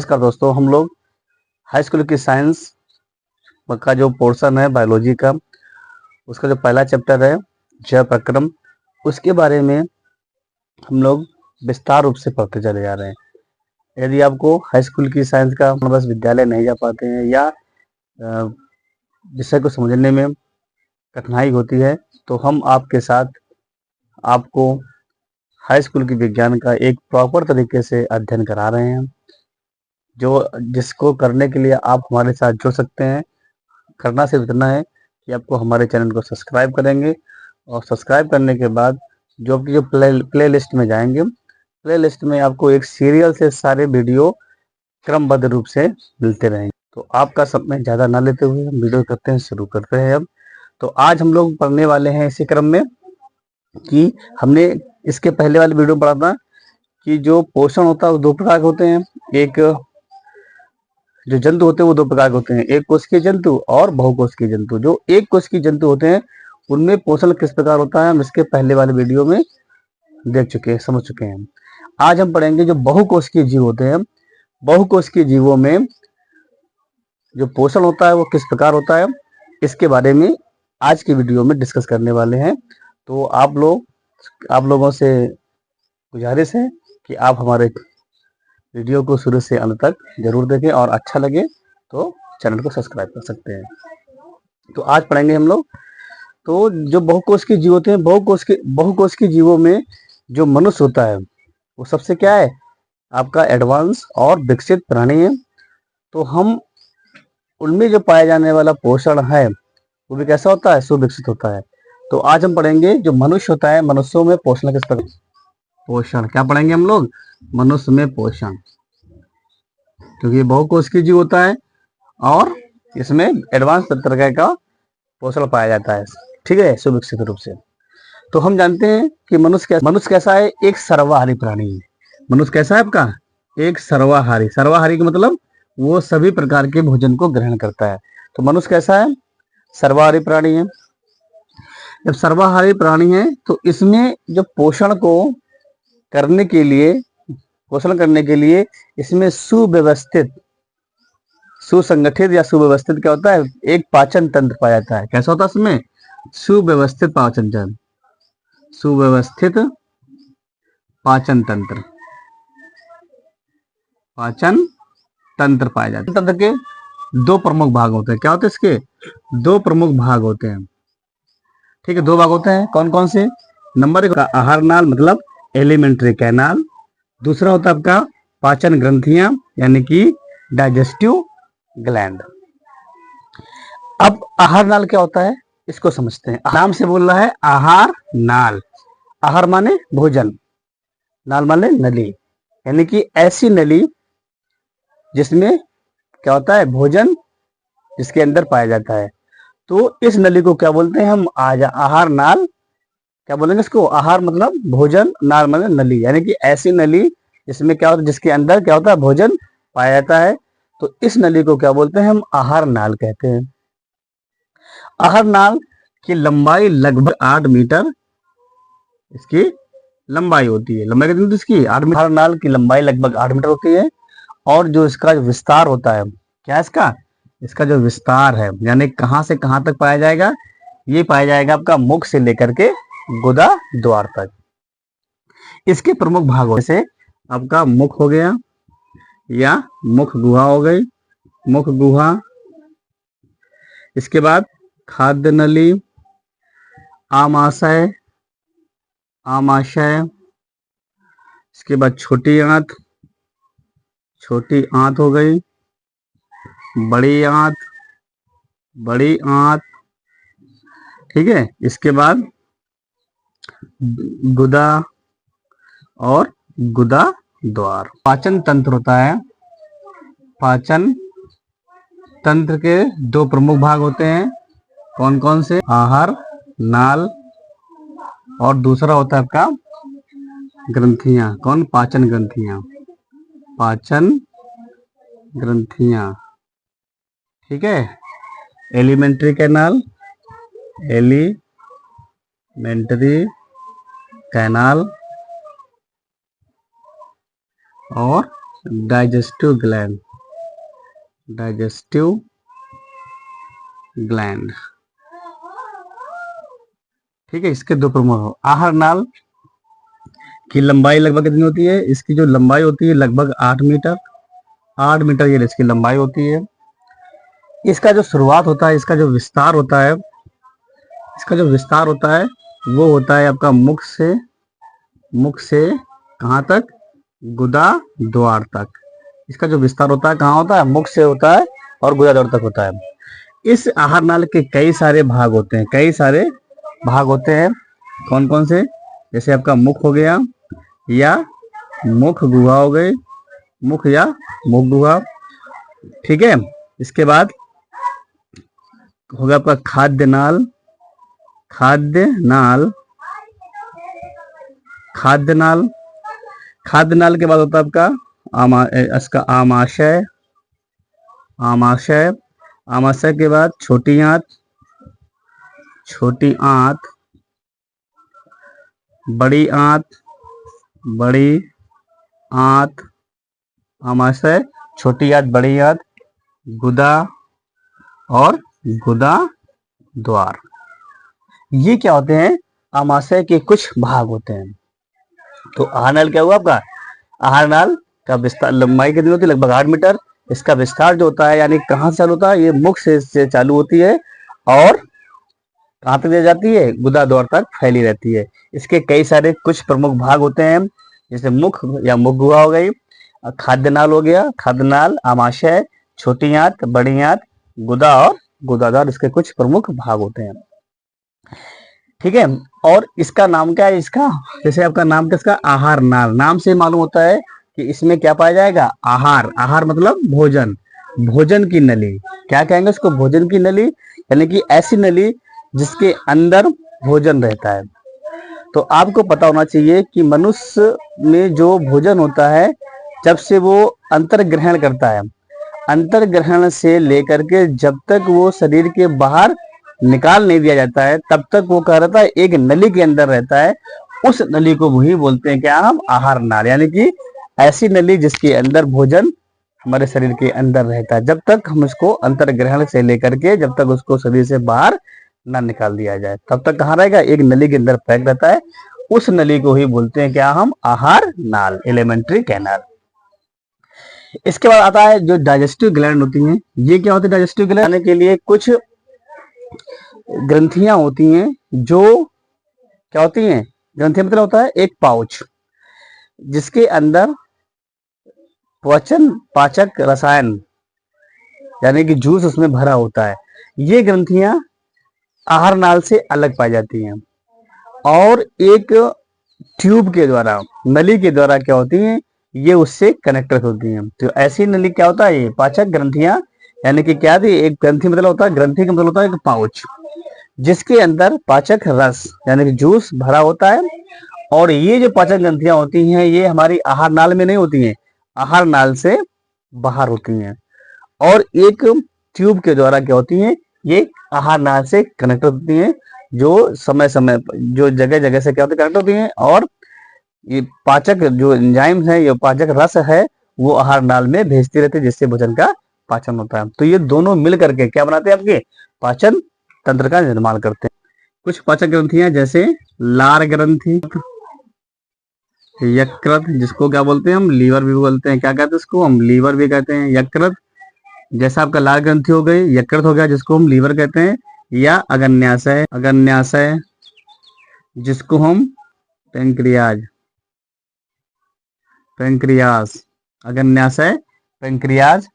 नमस्कार दोस्तों, हम लोग हाई स्कूल की साइंस का जो पोर्शन है बायोलॉजी का, उसका जो पहला चैप्टर है जैव प्रक्रम, उसके बारे में हम लोग विस्तार रूप से पढ़ते चले जा रहे हैं। यदि आपको हाई स्कूल की साइंस का बस विद्यालय नहीं जा पाते हैं या विषय को समझने में कठिनाई होती है, तो हम आपके साथ आपको हाई स्कूल की विज्ञान का एक प्रॉपर तरीके से अध्ययन करा रहे हैं, जिसको करने के लिए आप हमारे साथ जुड़ सकते हैं। करना सिर्फ इतना है कि आपको हमारे चैनल को सब्सक्राइब करेंगे और सब्सक्राइब करने के बाद जो प्ले लिस्ट में जाएंगे, प्ले लिस्ट में आपको एक सीरियल से सारे वीडियो क्रमबद्ध रूप से मिलते रहेंगे। तो आपका समय ज़्यादा ना लेते हुए हम वीडियो शुरू करते हैं। अब तो आज हम लोग पढ़ने वाले हैं इसी क्रम में कि हमने इसके पहले वाले वीडियो में पढ़ा था कि जो पोषण होता है वो दो प्रकार के होते हैं। एक जो जंतु होते हैं वो दो प्रकार के होते हैं, एक कोशिकीय जंतु और बहुकोशिकीय जंतु। जो एक कोशिकीय जंतु होते हैं उनमें पोषण किस प्रकार होता है हम इसके पहले वाले वीडियो में देख चुके हैं, समझ चुके हैं। आज हम पढ़ेंगे जो बहुकोशिकीय जीव होते हैं, बहुकोशिकीय जीवों में जो पोषण होता है वो किस प्रकार होता है, इसके बारे में आज की वीडियो में डिस्कस करने वाले हैं। तो आप लोगों से गुजारिश है कि आप हमारे वीडियो को शुरू से अंत तक जरूर देखें और अच्छा लगे तो चैनल को सब्सक्राइब कर सकते हैं। तो आज पढ़ेंगे हम लोग तो जो बहुकोशिकीय जीव होते हैं, बहुकोशिकीय जीवों में जो मनुष्य होता है वो सबसे क्या है, आपका एडवांस और विकसित प्राणी है। तो हम उनमें जो पाया जाने वाला पोषण है वो भी कैसा होता है, सुविकसित होता है। तो आज हम पढ़ेंगे जो मनुष्य होता है, मनुष्यों में पोषण किस प्रकार, पोषण क्या पढ़ेंगे हम लोग, मनुष्य में पोषण, क्योंकि बहुकोशिकीय जीव होता है और इसमें एडवांस तरह का पोषण पाया जाता है, ठीक है, सुविकसित रूप से। तो हम जानते हैं कि मनुष्य कैसा है, एक सर्वाहारी प्राणी है। मनुष्य कैसा है आपका, एक सर्वाहारी। सर्वाहारी का मतलब वो सभी प्रकार के भोजन को ग्रहण करता है। तो मनुष्य कैसा है, सर्वाहारी प्राणी है। जब सर्वाहारी प्राणी है तो इसमें जो पोषण करने के लिए इसमें सुव्यवस्थित, सुसंगठित या सुव्यवस्थित क्या होता है, एक पाचन तंत्र पाया जाता है। कैसा होता है इसमें, सुव्यवस्थित पाचन तंत्र, सुव्यवस्थित पाचन तंत्र, पाचन तंत्र पाया जाता है। तंत्र के दो प्रमुख भाग होते हैं। क्या होते हैं इसके, दो प्रमुख भाग होते हैं, ठीक है, दो भाग होते हैं। कौन कौन से, नंबर एक का आहार नाल मतलब एलिमेंट्री कैनाल, दूसरा होता है आपका पाचन ग्रंथियां यानी कि डाइजेस्टिव ग्लैंड। अब आहार नाल क्या होता है इसको समझते हैं। नाम से बोल रहा है आहार नाल। आहार माने भोजन, नाल माने नली, यानी कि ऐसी नली जिसमें क्या होता है, भोजन जिसके अंदर पाया जाता है। तो इस नली को क्या बोलते हैं हम, आहार नाल। क्या बोलेंगे इसको, आहार मतलब भोजन, नाल मतलब नली, यानी कि ऐसी नली जिसमें क्या होता है, जिसके अंदर क्या होता है, भोजन पाया जाता है। तो इस नली को क्या बोलते हैं हम, आहार नाल कहते हैं। आहार नाल की लंबाई लगभग 8 मीटर इसकी लंबाई होती है। लंबाई कितनी होती है इसकी, 8 मीटर। आहार नाल की लंबाई लगभग 8 मीटर होती है। और जो इसका विस्तार होता है, क्या इसका जो विस्तार है, यानी कहां से कहां तक पाया जाएगा, ये पाया जाएगा आपका मुख से लेकर के गुदा द्वार तक। इसके प्रमुख भाग जैसे आपका मुख हो गया या मुख गुहा हो गई, मुख गुहा, इसके बाद खाद्य नली, आमाशय, आमाशय, इसके बाद छोटी आंत, छोटी आंत हो गई, बड़ी आंत, बड़ी आंत, ठीक है। इसके बाद गुदा और गुदा द्वार। पाचन तंत्र होता है, पाचन तंत्र के दो प्रमुख भाग होते हैं। कौन कौन से, आहार नाल और दूसरा होता है आपका ग्रंथियां। कौन, पाचन ग्रंथियां, पाचन ग्रंथियां, ठीक है। एलिमेंट्री कैनाल, एलिमेंट्री कैनाल और डाइजेस्टिव ग्लैंड, डाइजेस्टिव ग्लैंड। ठीक है, इसके दो प्रमुख। आहार नाल की लंबाई लगभग कितनी होती है? इसकी जो लंबाई होती है लगभग 8 मीटर, 8 मीटर ये इसकी लंबाई होती है। इसका जो शुरुआत होता है, इसका जो विस्तार होता है, इसका जो विस्तार होता है वो होता है आपका मुख से कहाँ तक? गुदा द्वार तक। इसका जो विस्तार होता है कहाँ होता है? मुख से होता है और गुदा द्वार तक होता है। इस आहार नाल के कई सारे भाग होते हैं, कई सारे भाग होते हैं। कौन कौन से? जैसे आपका मुख हो गया या मुख गुहा हो गई, मुख या मुख गुहा। ठीक है, इसके बाद होगा आपका खाद्य नाल, खाद्य नाल, खाद्य नाल। खाद्य नाल के बाद होता है आपका इसका आमाशय, आमाशय। आमाशय के बाद छोटी आंत, छोटी आंत, बड़ी आंत, बड़ी आंत। आमाशय, छोटी आंत, बड़ी आंत, गुदा और गुदा द्वार। ये क्या होते हैं? आमाशय के कुछ भाग होते हैं। तो आहार नाल क्या हुआ आपका? आहार नाल का विस्तार, लंबाई कितनी होती है? लगभग 8 मीटर। इसका विस्तार जो होता है यानी कहाँ से चालू होता है? ये मुख से चालू होती है और कहाँ तक ले जाती है? गुदा द्वार तक फैली रहती है। इसके कई सारे कुछ प्रमुख भाग होते हैं, जैसे मुख या मुख गुहा हो गई, खाद्य नाल हो गया, खाद्य नाल, आमाशय, छोटी आंत, बड़ी आंत, गुदा और गुदाद्वार। इसके कुछ प्रमुख भाग होते हैं। ठीक है, और इसका नाम क्या है? इसका जैसे आपका नाम किसका? आहार नाल। नाम से मालूम होता है कि इसमें क्या पाया जाएगा? आहार। आहार मतलब भोजन, भोजन की नली। क्या कहेंगे उसको? भोजन की नली, यानी कि ऐसी नली जिसके अंदर भोजन रहता है। तो आपको पता होना चाहिए कि मनुष्य में जो भोजन होता है, जब से वो अंतर ग्रहण करता है, अंतर ग्रहण से लेकर के जब तक वो शरीर के बाहर निकाल नहीं दिया जाता है, तब तक वो क्या रहता है? एक नली के अंदर रहता है। उस नली को वही बोलते हैं क्या हम? आहार नाल। यानी कि ऐसी नली जिसके अंदर भोजन हमारे शरीर के अंदर रहता है, जब तक हम उसको अंतर ग्रहण से लेकर के जब तक उसको शरीर से बाहर ना निकाल दिया जाए, तब तक कहाँ रहेगा? एक नली के अंदर पैक रहता है। उस नली को ही बोलते हैं क्या हम? आहार नाल, एलिमेंट्री कैनाल। इसके बाद आता है जो डाइजेस्टिव ग्लैंड होती हैं। ये क्या होती है? डाइजेस्टिव ग्लैंड आने के लिए कुछ ग्रंथियां होती हैं, जो क्या होती हैं? ग्रंथियां मतलब होता है एक पाउच जिसके अंदर पाचक रसायन यानी कि जूस उसमें भरा होता है। ये ग्रंथियां आहार नाल से अलग पाई जाती हैं और एक ट्यूब के द्वारा, नली के द्वारा क्या होती हैं? ये उससे कनेक्टेड होती हैं। तो ऐसी नली क्या होता है? ये पाचक ग्रंथियां, यानी कि क्या थी? एक ग्रंथि मतलब होता है, ग्रंथि का मतलब होता है एक पाउच जिसके अंदर पाचक रस यानी कि जूस भरा होता है। और ये जो पाचक ग्रंथियां होती हैं, ये हमारी आहार नाल में नहीं होती हैं, आहार नाल से बाहर होती हैं। और एक ट्यूब के द्वारा क्या होती हैं? ये आहार नाल से कनेक्ट होती हैं, जो समय समय जो जगह जगह से क्या होती है? कनेक्ट होती हैं। और ये पाचक जो एंजाइम है, ये पाचक रस है, वो आहार नाल में भेजती रहती है, जिससे भोजन का पाचन होता है। तो ये दोनों मिल करके क्या बनाते हैं? आपके पाचन तंत्र का निर्माण करते हैं। कुछ पाचक ग्रंथियां जैसे लार ग्रंथि, यकृत, जिसको क्या बोलते हैं हम? लीवर भी बोलते हैं। क्या कहते हैं इसको? हम लीवर भी कहते हैं। यकृत जैसा आपका लार ग्रंथि हो गई, यकृत हो गया जिसको हम लीवर कहते हैं, या अग्न्याशय, अग्न्याशय जिसको हम पेंक्रियाज, पेंक्रियाज, अग्न्याशय, पेंक्रियाज।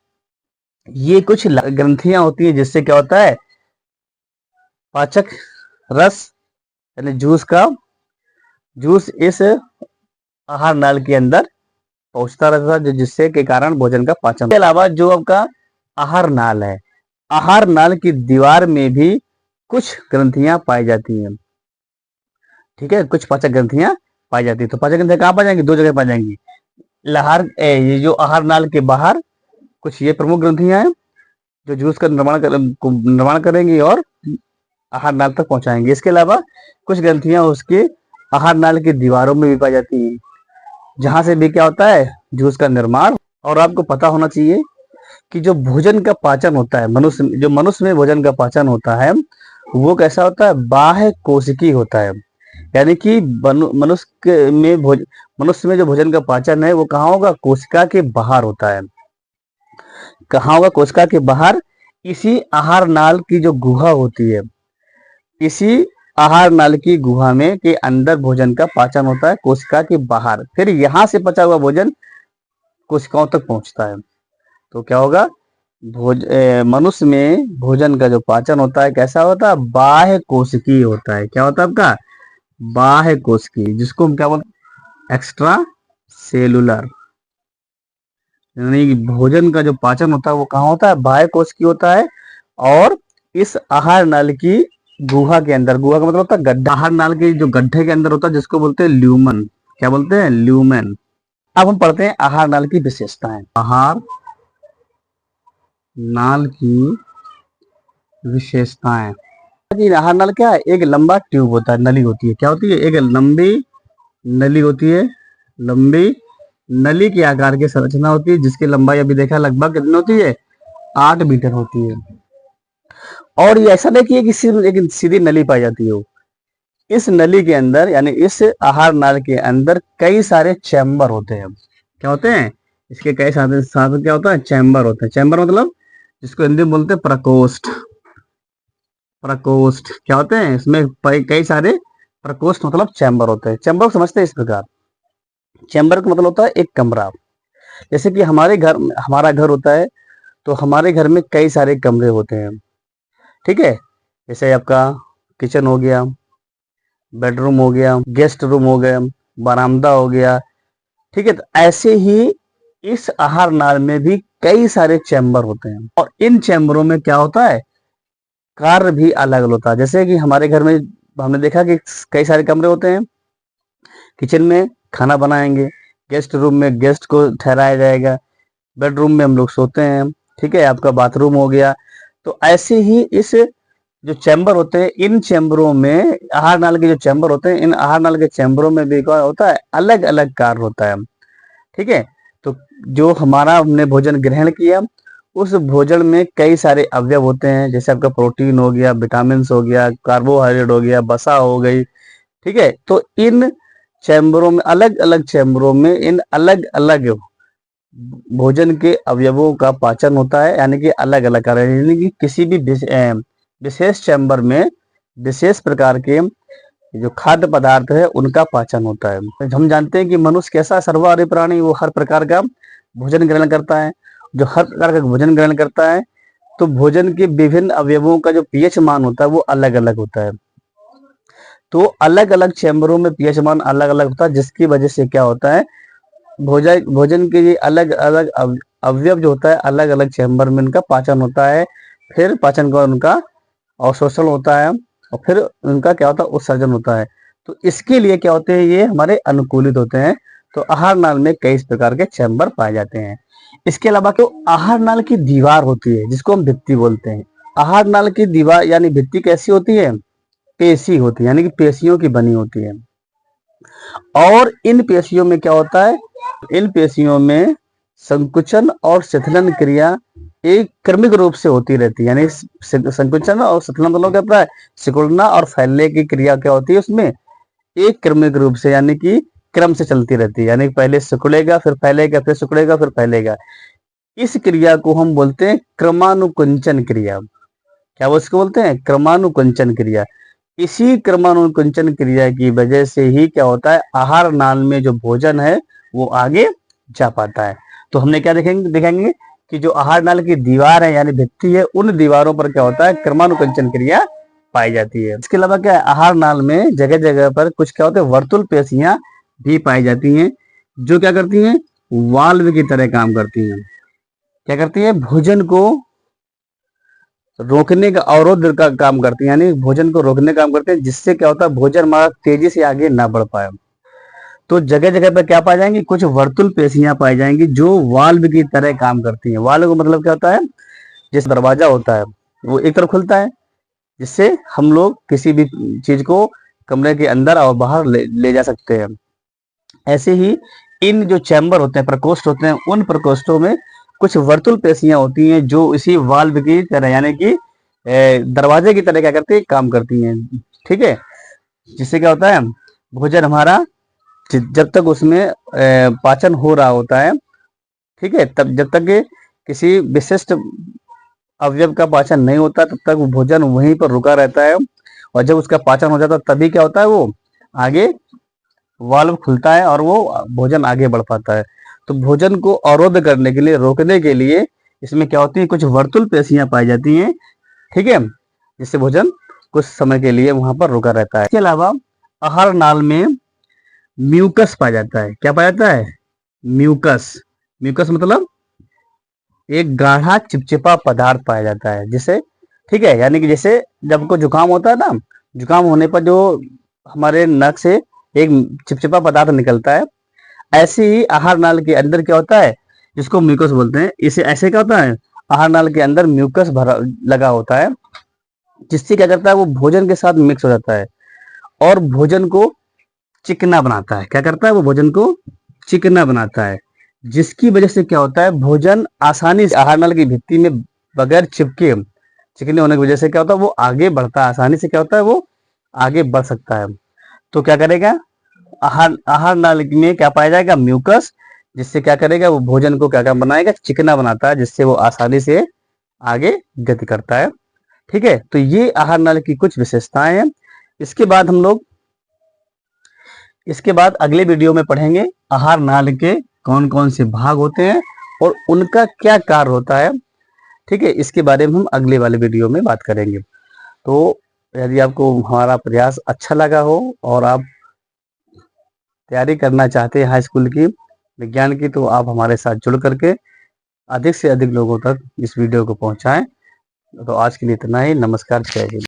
ये कुछ ग्रंथियां होती हैं जिससे क्या होता है? पाचक रस यानी जूस इस आहार नाल के अंदर पहुंचता रहता है, जिससे के कारण भोजन का पाचन। इसके अलावा जो आपका आहार नाल है, आहार नाल की दीवार में भी कुछ ग्रंथियां पाई जाती हैं। ठीक है, कुछ पाचक ग्रंथियां पाई जाती है। तो पाचक ग्रंथियां कहाँ पाई जाएंगी? दो जगह पाई जाएंगी। ये जो आहार नाल के बाहर कुछ ये प्रमुख ग्रंथियां हैं जो जूस का निर्माण करेंगी और आहार नाल तक पहुंचाएंगे। इसके अलावा कुछ ग्रंथियां उसके आहार नाल की दीवारों में भी पाई जाती हैं, जहां से भी क्या होता है? जूस का निर्माण और आपको पता होना चाहिए कि जो भोजन का पाचन होता है मनुष्य में भोजन का पाचन होता है वो कैसा होता है, बाह्य कोशिकी होता है। यानी कि मनुष्य में जो भोजन का पाचन है वो कहाँ होगा, कोशिका के बाहर होता है। कहाँ होगा, कोशिका के बाहर। इसी आहार नाल की जो गुहा होती है, इसी आहार नाल की गुहा में के अंदर भोजन का पाचन होता है, कोशिका के बाहर। फिर यहाँ से पचा हुआ भोजन कोशिकाओं तक पहुंचता है। तो क्या होगा, मनुष्य में भोजन का जो पाचन होता है कैसा होता है, बाह्य कोशिकीय होता है। क्या होता है आपका, बाह्य कोशिकीय, जिसको हम क्या बोलते हैं, एक्स्ट्रा सेलुलर। यानी भोजन का जो पाचन होता है वो कहाँ होता है, बाह्य कोशिकीय होता है। और इस आहार नाल की गुहा के अंदर, गुहा का मतलब होता है गड्ढा, आहार नाल के जो गड्ढे के अंदर होता है जिसको बोलते हैं ल्यूमन। क्या बोलते हैं, ल्यूमेन। अब हम पढ़ते हैं आहार नाल की विशेषताएं। आहार नाल की विशेषताएं। आहार नाल क्या है, एक लंबा ट्यूब होता है, नली होती है। क्या होती है, एक लंबी नली होती है। लंबी नली के आकार की संरचना होती है जिसकी लंबाई अभी देखा लगभग कितनी होती है, 8 मीटर होती है। और ये ऐसा नहीं कि एक सीधी नली पाई जाती है। इस नली के अंदर यानी इस आहार नाल के अंदर कई सारे चैम्बर होते हैं। क्या होते हैं, इसके कई सारे साथ क्या होता है, चैम्बर होते हैं। चैम्बर मतलब जिसको हिंदी में बोलते हैं प्रकोष्ठ। प्रकोष्ठ क्या होते हैं, इसमें कई सारे प्रकोष्ठ मतलब चैम्बर होते हैं। चैम्बर को समझते हैं इस प्रकार, चैम्बर का मतलब होता है एक कमरा। जैसे कि हमारा घर होता है तो हमारे घर में कई सारे कमरे होते हैं। ठीक है, जैसे आपका किचन हो गया, बेडरूम हो गया, गेस्ट रूम हो गया, बरामदा हो गया। ठीक है, तो ऐसे ही इस आहार नाल में भी कई सारे चैम्बर होते हैं और इन चैम्बरों में क्या होता है, कार्य भी अलग अलग होता है। जैसे कि हमारे घर में हमने देखा कि कई सारे कमरे होते हैं। किचन में खाना बनाएंगे, गेस्ट रूम में गेस्ट को ठहराया जाएगा, बेडरूम में हम लोग सोते हैं। ठीक है, आपका बाथरूम हो गया। तो ऐसे ही इस जो चैम्बर होते हैं, इन चैम्बरों में आहार नाल के जो चैम्बर होते हैं, इन आहार नाल के चैम्बरों में भी क्या होता है, अलग अलग कार्य होता है। ठीक है, तो जो हमारा हमने भोजन ग्रहण किया उस भोजन में कई सारे अवयव होते हैं। जैसे आपका प्रोटीन हो गया, विटामिन हो गया, कार्बोहाइड्रेट हो गया, वसा हो गई। ठीक है, तो इन चैम्बरों में, अलग अलग चैम्बरों में इन अलग अलग भोजन के अवयवों का पाचन होता है। यानी कि अलग अलग कार्य, यानी कि किसी भी विशेष चैम्बर में विशेष प्रकार के जो खाद्य पदार्थ है उनका पाचन होता है। हम जानते हैं कि मनुष्य कैसा सर्वाहारी प्राणी, वो हर प्रकार का भोजन ग्रहण करता है। जो हर प्रकार का भोजन ग्रहण करता है तो भोजन के विभिन्न अवयवों का जो पीएच मान होता है वो अलग अलग होता है। तो अलग अलग चैम्बरों में पीएच मान अलग अलग होता है, जिसकी वजह से क्या होता है, भोजन के ये अलग अलग अवयव जो होता है अलग अलग चैम्बर में उनका पाचन होता है। फिर पाचन का उनका अवशोषण होता है और फिर उनका क्या होता है, उत्सर्जन होता है। तो इसके लिए क्या होते हैं, ये हमारे अनुकूलित होते हैं। तो आहार नाल में कई इस प्रकार के चैम्बर पाए जाते हैं। इसके अलावा तो आहार नाल की दीवार होती है जिसको हम भित्ति बोलते हैं। आहार नाल की दीवार यानी भित्ति कैसी होती है, पेशी होती है, यानी कि पेशियों की बनी होती है। और इन पेशियों में क्या होता है, इन पेशियों में संकुचन और शिथिलन क्रिया एक क्रमिक रूप से होती रहती है। यानी संकुचन और शिथिलन दोनों क्या होता है, सिकुड़ना और फैलने की क्रिया क्या होती है उसमें, एक क्रमिक रूप से यानी कि क्रम से चलती रहती है। यानी पहले सिकुड़ेगा, फिर फैलेगा, फिर सिकुड़ेगा, फिर फैलेगा। इस क्रिया को हम बोलते हैं क्रमानुकुंचन क्रिया। क्या वो इसको बोलते हैं, क्रमानुकुंचन क्रिया। इसी क्रमानुकुंचन क्रिया की वजह से ही क्या होता है, आहार नाल में जो भोजन है वो आगे जा पाता है। तो हमने क्या देखेंगे कि जो आहार नाल की दीवार है यानी भित्ति है, उन दीवारों पर क्या होता है, क्रमानुकुंचन क्रिया पाई जाती है। इसके अलावा क्या है, आहार नाल में जगह जगह पर कुछ क्या होते हैं, वर्तुल पेशियां भी पाई जाती हैं, जो क्या करती हैं, वाल्व की तरह काम करती हैं। क्या करती है, भोजन को रोकने का, अवरोध का काम करते हैं, यानी भोजन को रोकने का काम करते हैं, जिससे क्या होता है, भोजन हमारा तेजी से आगे ना बढ़ पाए। तो जगह जगह पर क्या पाई जाएंगी, कुछ वर्तुल पेशियां पाई जाएंगी जो वाल्व की तरह काम करती हैं। वाल्व का मतलब क्या होता है, जैसे दरवाजा होता है वो एक तरफ खुलता है जिससे हम लोग किसी भी चीज को कमरे के अंदर और बाहर ले जा सकते हैं। ऐसे ही इन जो चैम्बर होते हैं, प्रकोष्ठ होते हैं, उन प्रकोष्ठों में कुछ वर्तुल पेशियां होती हैं जो इसी वाल्व की तरह, यानी कि दरवाजे की तरह क्या करती है, काम करती हैं। ठीक है, जिससे क्या होता है, भोजन हमारा जब तक उसमें पाचन हो रहा होता है, ठीक है, तब जब तक किसी विशिष्ट अवयव का पाचन नहीं होता तब तक वो भोजन वहीं पर रुका रहता है, और जब उसका पाचन हो जाता है तभी क्या होता है, वो आगे वाल्व खुलता है और वो भोजन आगे बढ़ पाता है। तो भोजन को अवरोध करने के लिए, रोकने के लिए इसमें क्या होती है, कुछ वर्तुल पेशियां पाई जाती हैं, ठीक है, जिससे भोजन कुछ समय के लिए वहां पर रुका रहता है। इसके अलावा आहार नाल में म्यूकस पाया जाता है। क्या पाया जाता है? म्यूकस। म्यूकस मतलब एक गाढ़ा चिपचिपा पदार्थ पाया जाता है, जिसे, ठीक है, यानी कि जैसे जब को जुकाम होता है ना, जुकाम होने पर जो हमारे नक से एक चिपचिपा पदार्थ निकलता है, ऐसे ही आहार नाल के अंदर क्या होता है, जिसको म्यूकस बोलते हैं, इसे ऐसे क्या होता है, आहार नाल के अंदर म्यूकस भरा लगा होता है, जिससे क्या करता है, वो भोजन के साथ मिक्स हो जाता है और भोजन को चिकना बनाता है। क्या करता है, वो भोजन को चिकना बनाता है, जिसकी वजह से क्या होता है, भोजन आसानी से आहार नाल की भित्ति में बगैर चिपके, चिकने होने की वजह से क्या होता है, वो आगे बढ़ता है, आसानी से क्या होता है, वो आगे बढ़ सकता है। तो क्या करेगा, आहार आहार नाल में क्या पाया जाएगा, म्यूकस, जिससे क्या करेगा, वो भोजन को क्या क्या बनाएगा, चिकना बनाता है, जिससे वो आसानी से आगे गति करता है। ठीक है, तो ये आहार नाल की कुछ विशेषताएं हैं। इसके बाद अगले वीडियो में पढ़ेंगे आहार नाल के कौन कौन से भाग होते हैं और उनका क्या कार्य होता है। ठीक है, इसके बारे में हम अगले वाले वीडियो में बात करेंगे। तो यदि आपको हमारा प्रयास अच्छा लगा हो और आप तैयारी करना चाहते हैं हाई स्कूल की विज्ञान की, तो आप हमारे साथ जुड़ करके अधिक से अधिक लोगों तक इस वीडियो को पहुंचाएं। तो आज के लिए इतना ही। नमस्कार, जय हिंद।